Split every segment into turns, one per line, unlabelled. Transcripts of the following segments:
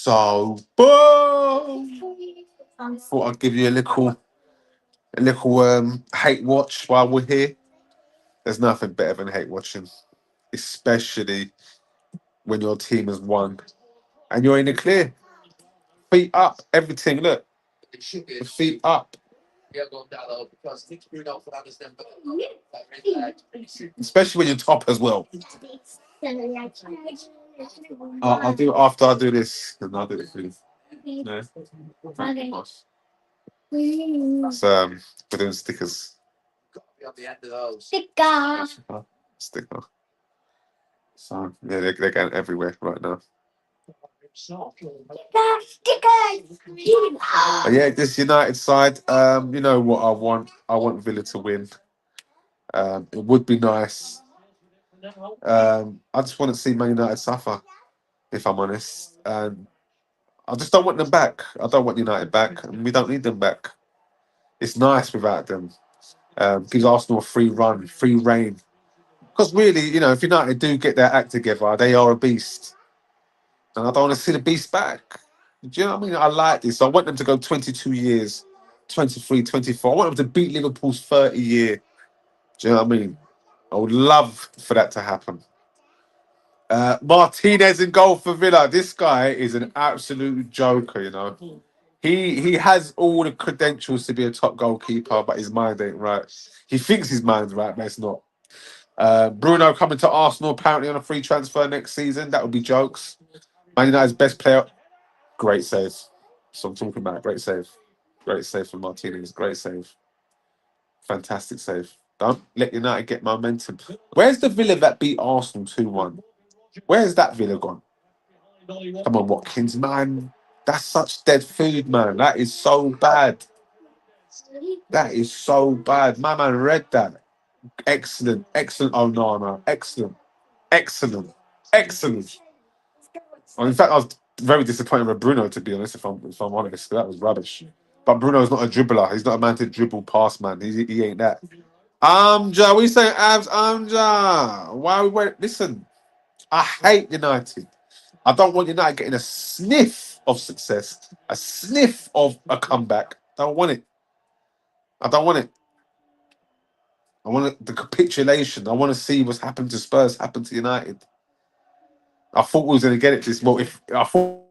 so boom. Thought I'd give you a little hate watch while we're here. There's nothing better than hate watching, especially when your team has won and you're in the clear. Feet up, everything. Look, the feet up. Especially when you're top as well. I'll do it after I do this, and I'll do it for you. No? Nice. That's, we're doing stickers. Sticker. So yeah, they're going everywhere right now. But yeah, this United side, you know what I want. I want Villa to win. It would be nice. I just want to see Man United suffer, if I'm honest. I just don't want them back. I don't want United back, and we don't need them back. It's nice without them. Gives Arsenal a free run, free reign. Because really, you know, if United do get their act together, they are a beast. And I don't want to see the beast back. Do you know what I mean? I like this. I want them to go 22 years, 23, 24. I want them to beat Liverpool's 30 year. Do you know what I mean? I would love for that to happen. Martinez in goal for Villa. This guy is an absolute joker, you know. He has all the credentials to be a top goalkeeper, but his mind ain't right. He thinks his mind's right, but it's not. Bruno coming to Arsenal apparently on a free transfer next season. That would be jokes. Man United's best player. Great save. So I'm talking about. Great save. Great save from Martinez. Great save. Fantastic save. Don't let United get momentum. Where's the Villa that beat Arsenal 2-1? Where's that Villa gone? Come on, Watkins, man. That's such dead food, man. That is so bad. That is so bad. My man read that. Excellent. Excellent. Oh, no. Excellent. Excellent. Excellent. Well, in fact, I was very disappointed with Bruno, to be honest, if I'm honest. That was rubbish. But Bruno's not a dribbler. He's not a man to dribble past, man. He ain't that. Amja, what are you saying, Abs? Amja. Why we wait? Listen, I hate United. I don't want United getting a sniff of success, a sniff of a comeback. Don't want it. I don't want it. I want the capitulation. I want to see what's happened to Spurs happen to United. I thought we was going to get it this well. If I thought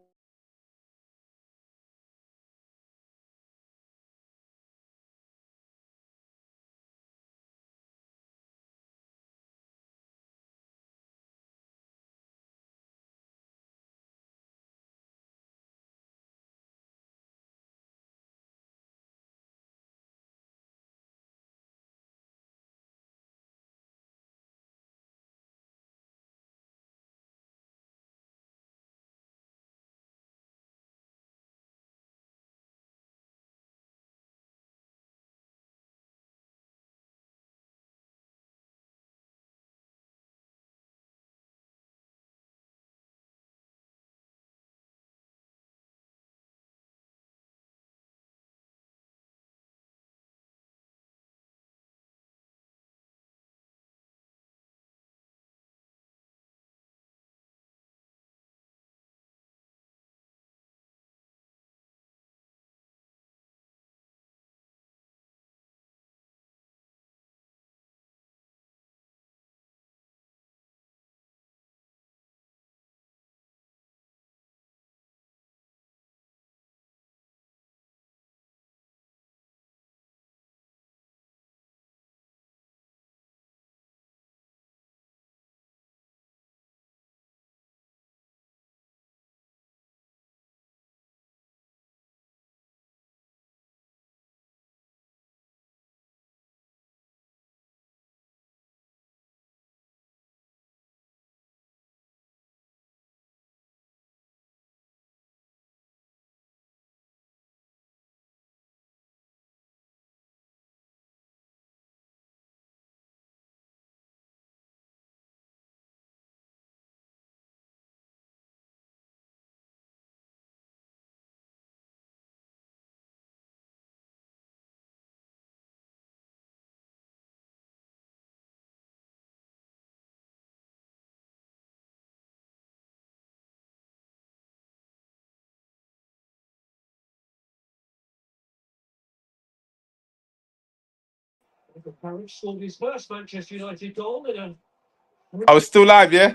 I was still live, yeah?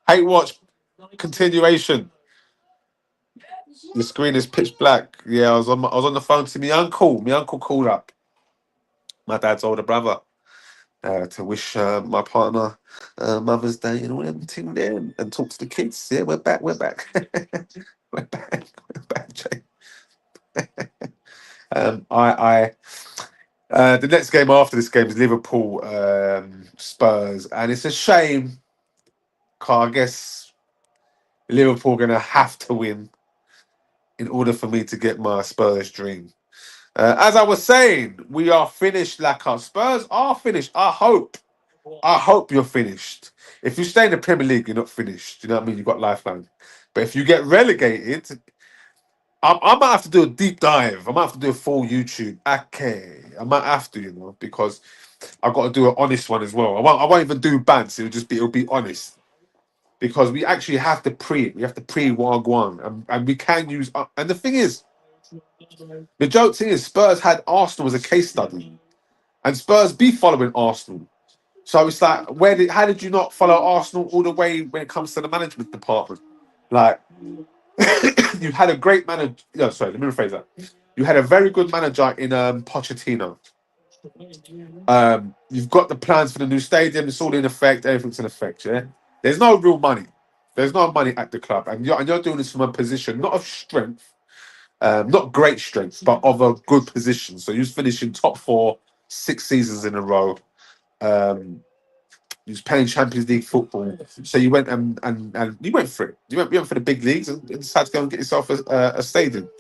Hate watch continuation. The screen is pitch black. Yeah, I was on the phone to my uncle. My uncle called up. My dad's older brother. To wish my partner Mother's Day and all them thing there and talk to the kids. Yeah, we're back. We're back. We're back. We're back, Jay. The next game after this game is Liverpool Spurs, and it's a shame. 'Cause I guess Liverpool are gonna have to win in order for me to get my Spurs dream. As I was saying, we are finished. Like our Spurs are finished. I hope you're finished. If you stay in the Premier League, you're not finished. You know what I mean? You've got lifeline. But if you get relegated, I might have to do a deep dive. I might have to do a full YouTube. Okay, I might have to, because I've got to do an honest one as well. I won't even do bants. It'll be honest because we actually have to pre. We have to pre Wagwan, and we can use. And the thing is, the joke thing is, Spurs had Arsenal as a case study, and Spurs be following Arsenal. So it's like, how did you not follow Arsenal all the way when it comes to the management department? Like, you had a great manager. No, sorry, let me rephrase that. You had a very good manager in Pochettino. You've got the plans for the new stadium. It's all in effect. Everything's in effect. Yeah, there's no real money. There's no money at the club, and you're doing this from a position not of strength, not great strength, but of a good position. So you're finishing top four 6 seasons in a row. You was playing Champions League football, so you went and you went for it. You went for the big leagues and decided to go and get yourself a stadium.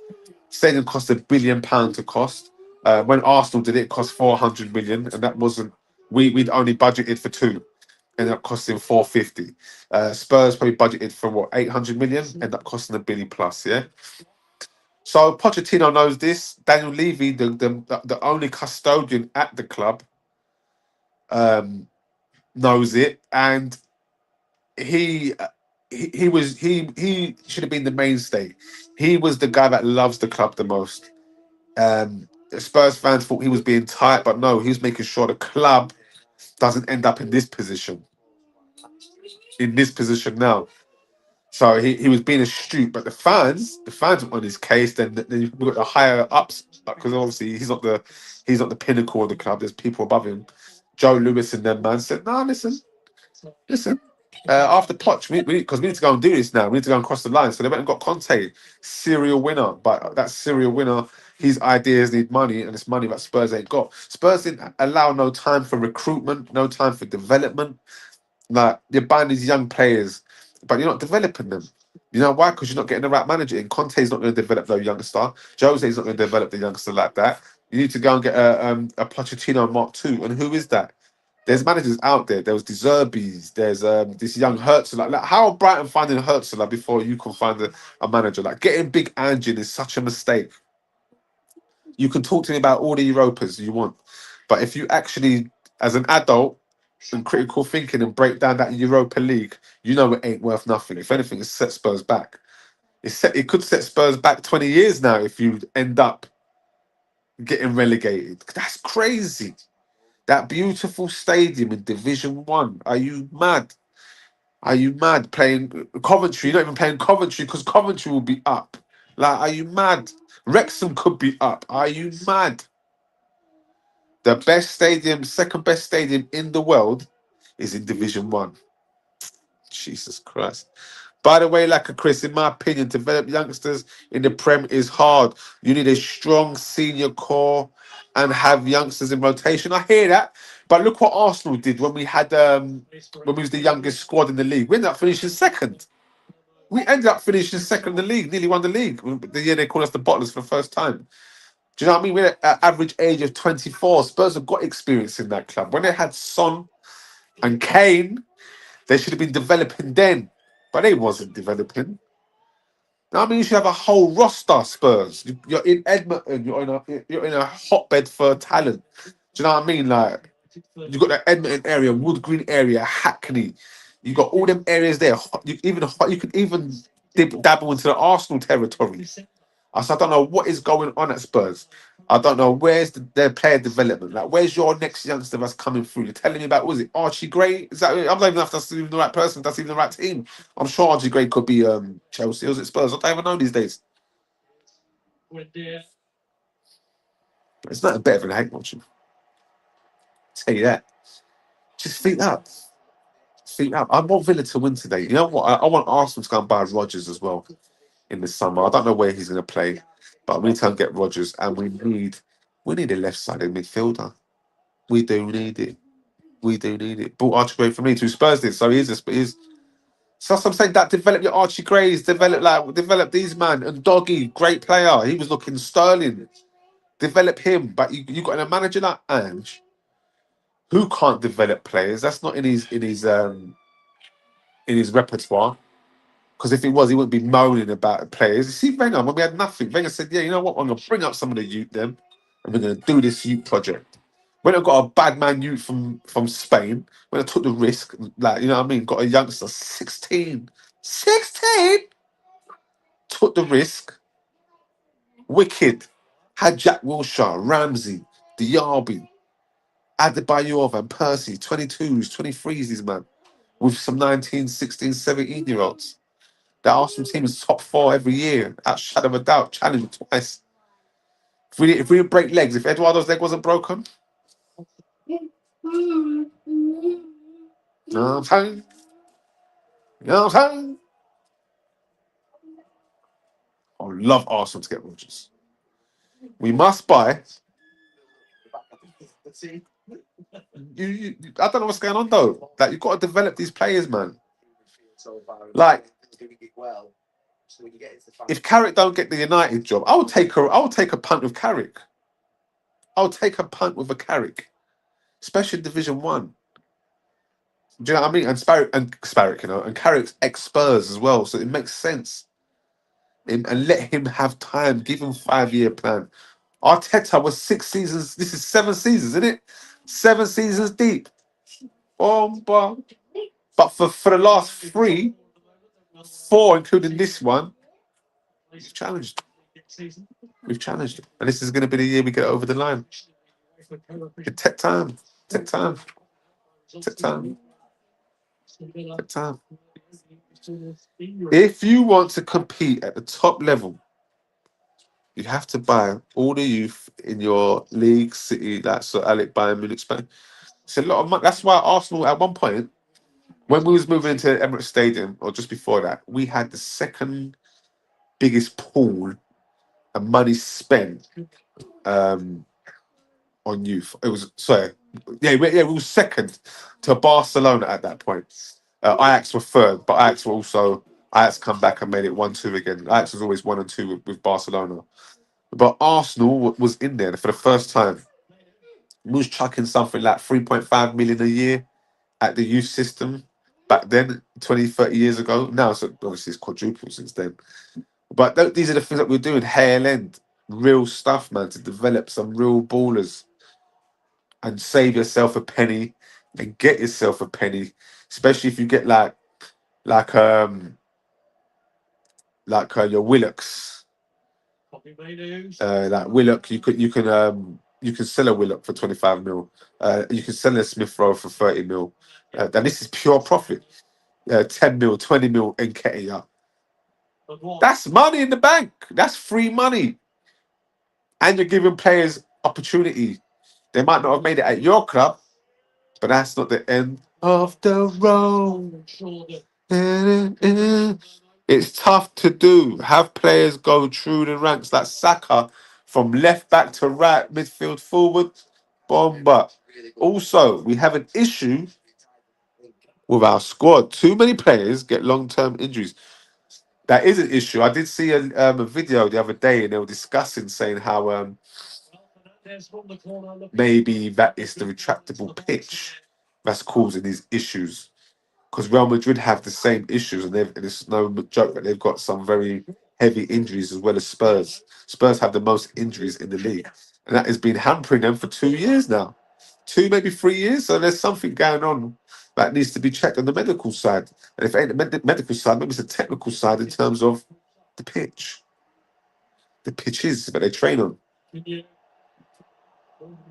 Stadium cost £1 billion to cost. When Arsenal did it, it cost 400 million, and that wasn't. We'd only budgeted for two, ended up costing 450. Spurs probably budgeted for what 800 million, ended up costing £1 billion plus. Yeah. So Pochettino knows this. Daniel Levy, the only custodian at the club, knows it, and he he should have been the mainstay. He was the guy that loves the club the most. Spurs fans thought he was being tight, but no, he was making sure the club doesn't end up in this position. In this position now. So he was being astute, but the fans were on his case. Then you've got the higher ups, because obviously he's not the pinnacle of the club. There's people above him. Joe Lewis and them man said, "No, listen. After Poch, because we need to go and do this now. We need to go and cross the line." So they went and got Conte, serial winner. But that serial winner, his ideas need money, and it's money that Spurs ain't got. Spurs didn't allow no time for recruitment, no time for development. Like, you're buying these young players, but you're not developing them. You know why? Because you're not getting the right manager in. Conte's not going to develop the youngster. Jose's not going to develop the youngster like that. You need to go and get a Pochettino Mark II. And who is that? There's managers out there. There was De Zerbi's. There's this young Hertzler. Like, how are Brighton finding Hertzler before you can find a manager? Like, getting Big Angin is such a mistake. You can talk to me about all the Europas you want, but if you actually, as an adult, and critical thinking and break down that Europa League, you know it ain't worth nothing. If anything, it's set Spurs back. It could set Spurs back 20 years now if you end up getting relegated. That's crazy. That beautiful stadium in Division 1. Are you mad? Are you mad? Playing Coventry? You're not even playing Coventry because Coventry will be up. Like, are you mad? Wrexham could be up. Are you mad? The best stadium, second best stadium in the world is in Division 1. Jesus Christ. By the way, like a Chris, in my opinion, to develop youngsters in the Prem is hard. You need a strong senior core and have youngsters in rotation. I hear that. But look what Arsenal did when we had when we was the youngest squad in the league. We ended up finishing second. We ended up finishing second in the league, nearly won the league. The year they called us the Bottlers for the first time. Do you know what I mean? We're at average age of 24. Spurs have got experience in that club. When they had Son and Kane, they should have been developing then, but they wasn't developing. I mean, you should have a whole roster, Spurs. You're in Edmonton. You're in a hotbed for talent. Do you know what I mean? Like, you got the Edmonton area, Wood Green area, Hackney. You got all them areas there. You could even dabble into the Arsenal territory. I said, I don't know what is going on at Spurs. I don't know where's their player development. Like, where's your next youngster that's coming through? You're telling me about, was it Archie Gray? Is that? I don't even know if that's even the right person. That's even the right team. I'm sure Archie Gray could be Chelsea. Or was it Spurs? I don't even know these days. It's nothing better than hate watching. Tell you that. Just feet up. Feet up. I want Villa to win today. You know what? I want Arsenal to go and buy Rodgers as well in the summer. I don't know where he's going to play, but we need to go and get Rodgers, and we need a left-sided midfielder. We do need it. We do need it. Bought Archie Gray for me. Two Spurs did, so he's. So that's what I'm saying. That develop your Archie Grays, develop these man and Doggy, great player. He was looking sterling. Develop him, but you got a manager like Ange who can't develop players. That's not in his repertoire. Because if it was, he wouldn't be moaning about players. You see, Wenger, when we had nothing, Wenger said, "Yeah, you know what? I'm going to bring up some of the youth, them, and we're going to do this youth project." When I got a bad man youth from Spain, when I took the risk, like, you know what I mean, got a youngster, 16, 16, took the risk, wicked, had Jack Wilshere, Ramsey, Diaby, Adebayor, Van Persie, 22s, 23s, these man, with some 19, 16, 17-year-olds. The Arsenal team is top four every year, out shadow of a doubt, challenged twice. If we didn't break legs, if Eduardo's leg wasn't broken, you know what I'm saying? You know what I'm saying? I would love Arsenal to get Rodgers. We must buy. I don't know what's going on though. Like, you've got to develop these players, man. Like, if Carrick don't get the United job, I would take a punt with Carrick. I would take a punt with a Carrick, especially Division One. Do you know what I mean? And Sparrow, and Carrick's ex-Spurs as well, so it makes sense. And let him have time. Give him 5-year plan. Arteta was 6 seasons. This is 7 seasons, isn't it? 7 seasons deep. But for the last 3, 4, including this one, we've challenged. We've challenged, and this is going to be the year we get over the line. It take time. Take time. Take time. Take time. If you want to compete at the top level, you have to buy all the youth in your league, city, like Sir Alec Bayern Munich, Spain. It's a lot of money. That's why Arsenal, at one point, when we was moving into Emirates Stadium, or just before that, we had the second biggest pool of money spent on youth. It was we were second to Barcelona at that point. Ajax were third, but Ajax come back and made it 1-2 again. Ajax was always 1 and 2 with Barcelona, but Arsenal was in there for the first time. We was chucking something like 3.5 million a year at the youth system back then, 20, 30 years ago. Now, so obviously it's quadrupled since then. But these are the things that we're doing. Hale end, real stuff, man, to develop some real ballers and save yourself a penny and get yourself a penny, especially if you get like your Willocks. Like Willock, you can sell a Willock for 25 mil. You can sell a Smith Rowe for 30 mil. And this is pure profit. 10 mil, 20 mil in Ketia. That's money in the bank. That's free money. And you're giving players opportunity. They might not have made it at your club, but that's not the end of the road. It's tough to do. Have players go through the ranks like Saka from left back to right, midfield, forward, bomber. Also, we have an issue with our squad. Too many players get long-term injuries. That is an issue. I did see a video the other day, and they were discussing, saying how maybe that is the retractable pitch that's causing these issues. Because Real Madrid have the same issues, and it's no joke that they've got some very heavy injuries as well as Spurs. Spurs have the most injuries in the league, and that has been hampering them for 2 years now, 2 maybe 3 years. So there's something going on that needs to be checked on the medical side. And if it ain't the medical side, maybe it's the technical side in terms of the pitch. the pitches that they train on.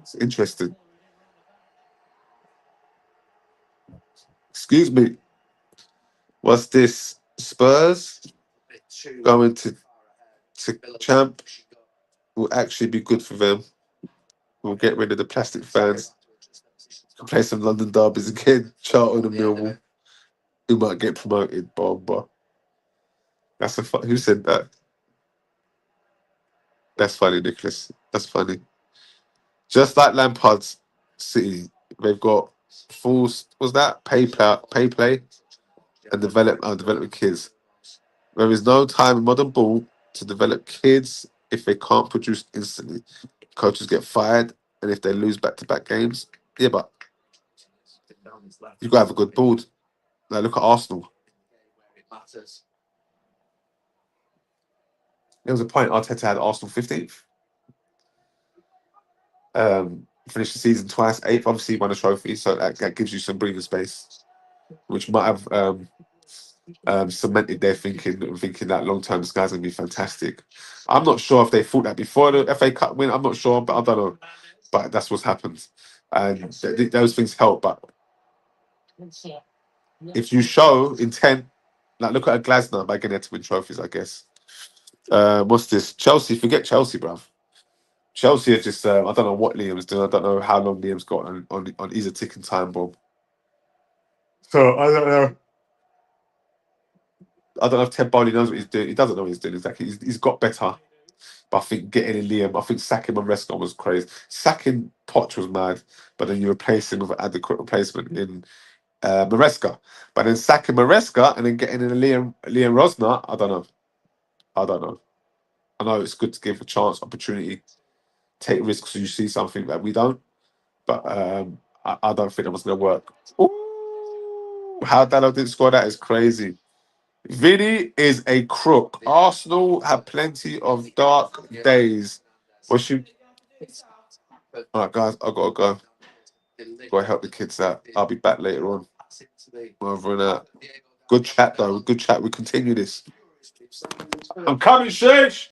It's interesting. Excuse me. What's this? Spurs going to champ will actually be good for them. We'll get rid of the plastic fans. Can play some London derbies again. Charlton and Millwall. Who might get promoted? Bomba. That's a who said that? That's funny, Nicholas. That's funny. Just like Lampard's City, they've got full. Was that pay play, and development kids. There is no time in modern ball to develop kids if they can't produce instantly. Coaches get fired, and if they lose back-to-back games, yeah, but you've got to have a good board. Like, look at Arsenal. There was a point Arteta had Arsenal 15th. Finished the season twice, 8th. Obviously, won a trophy, so that gives you some breathing space, which might have cemented their thinking that long term this guy's gonna be fantastic. I'm not sure if they thought that before the FA Cup win. I'm not sure, but I don't know. But that's what's happened, and those things help. But if you show intent, like look at a Glasner by getting there to win trophies, I guess. What's this? Chelsea. Forget Chelsea, bruv. Chelsea are just. I don't know what Liam's doing. I don't know how long Liam's got on. He's a ticking time bomb. So I don't know. I don't know if Ted Bowley knows what he's doing. He doesn't know what he's doing exactly. He's got better. But I think getting in Liam, I think sacking Maresca was crazy. Sacking Poch was mad, but then you replace him with an adequate replacement in Maresca. But then sacking Maresca and then getting in a Liam Rosner, I don't know. I don't know. I know it's good to give a chance, opportunity, take risks so you see something that we don't. But I don't think that was going to work. Ooh, how Dallo didn't score that is crazy. Vinny is a crook. Arsenal have plenty of dark days. What's you? All right, guys, I gotta go. Gotta help the kids out. I'll be back later on. Over and out. Good chat, though. Good chat. We continue this. I'm coming, Sheesh.